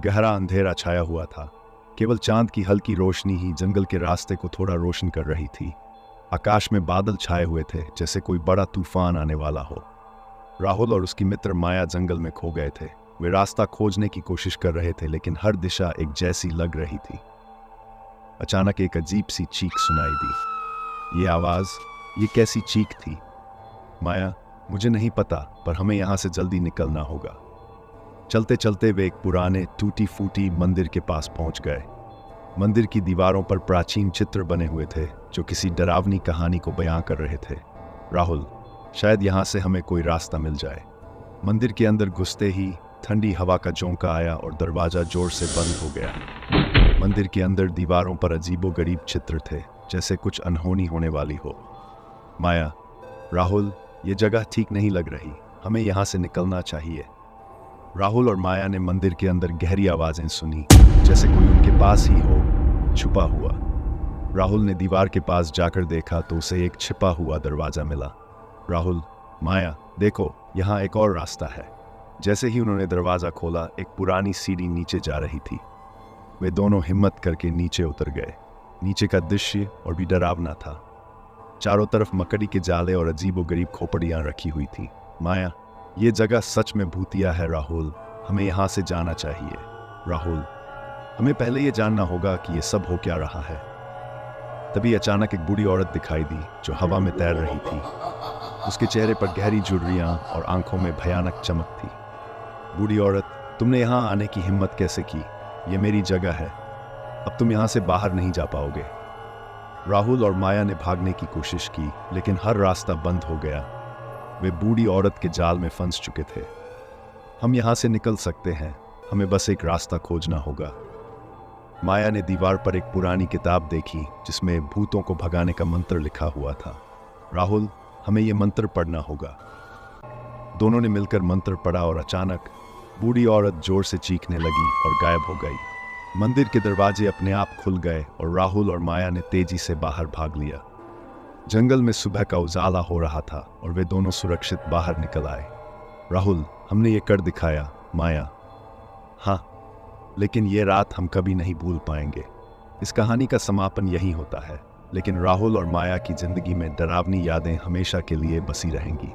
गहरा अंधेरा छाया हुआ था। केवल चांद की हल्की रोशनी ही जंगल के रास्ते को थोड़ा रोशन कर रही थी। आकाश में बादल छाए हुए थे, जैसे कोई बड़ा तूफान आने वाला हो। राहुल और उसकी मित्र माया जंगल में खो गए थे। वे रास्ता खोजने की कोशिश कर रहे थे, लेकिन हर दिशा एक जैसी लग रही थी। अचानक एक अजीब सी चीख सुनाई दी। ये आवाज, ये कैसी चीख थी? माया, मुझे नहीं पता, पर हमें यहां से जल्दी निकलना होगा। चलते चलते वे एक पुराने टूटी फूटी मंदिर के पास पहुंच गए। मंदिर की दीवारों पर प्राचीन चित्र बने हुए थे, जो किसी डरावनी कहानी को बयां कर रहे थे। राहुल, शायद यहां से हमें कोई रास्ता मिल जाए। मंदिर के अंदर घुसते ही ठंडी हवा का झोंका आया और दरवाजा जोर से बंद हो गया। मंदिर के अंदर दीवारों पर अजीबोगरीब चित्र थे, जैसे कुछ अनहोनी होने वाली हो। माया, राहुल, ये जगह ठीक नहीं लग रही, हमें यहाँ से निकलना चाहिए। राहुल और माया ने मंदिर के अंदर गहरी आवाजें सुनी, जैसे कोई उनके पास ही हो, छुपा हुआ। राहुल ने दीवार के पास जाकर देखा तो उसे एक छिपा हुआ दरवाजा मिला। राहुल, माया, देखो, यहाँ एक और रास्ता है। जैसे ही उन्होंने दरवाजा खोला, एक पुरानी सीढ़ी नीचे जा रही थी। वे दोनों हिम्मत करके नीचे उतर गए। नीचे का दृश्य और भी डरावना था। चारों तरफ मकड़ी के जाले और अजीबोगरीब खोपड़ियां रखी हुई थी। माया, ये जगह सच में भूतिया है। राहुल, हमें यहाँ से जाना चाहिए। राहुल, हमें पहले ये जानना होगा कि ये सब हो क्या रहा है। तभी अचानक एक बूढ़ी औरत दिखाई दी, जो हवा में तैर रही थी। उसके चेहरे पर गहरी झुर्रियां और आंखों में भयानक चमक थी। बूढ़ी औरत, तुमने यहाँ आने की हिम्मत कैसे की? ये मेरी जगह है, अब तुम यहाँ से बाहर नहीं जा पाओगे। राहुल और माया ने भागने की कोशिश की, लेकिन हर रास्ता बंद हो गया। वे बूढ़ी औरत के जाल में फंस चुके थे। हम यहाँ से निकल सकते हैं, हमें बस एक रास्ता खोजना होगा। माया ने दीवार पर एक पुरानी किताब देखी, जिसमें भूतों को भगाने का मंत्र लिखा हुआ था। राहुल, हमें यह मंत्र पढ़ना होगा। दोनों ने मिलकर मंत्र पढ़ा और अचानक बूढ़ी औरत जोर से चीखने लगी और गायब हो गई। मंदिर के दरवाजे अपने आप खुल गए और राहुल और माया ने तेजी से बाहर भाग लिया। जंगल में सुबह का उजाला हो रहा था और वे दोनों सुरक्षित बाहर निकल आए। राहुल, हमने ये कर दिखाया। माया, हाँ, लेकिन ये रात हम कभी नहीं भूल पाएंगे। इस कहानी का समापन यही होता है, लेकिन राहुल और माया की जिंदगी में डरावनी यादें हमेशा के लिए बसी रहेंगी।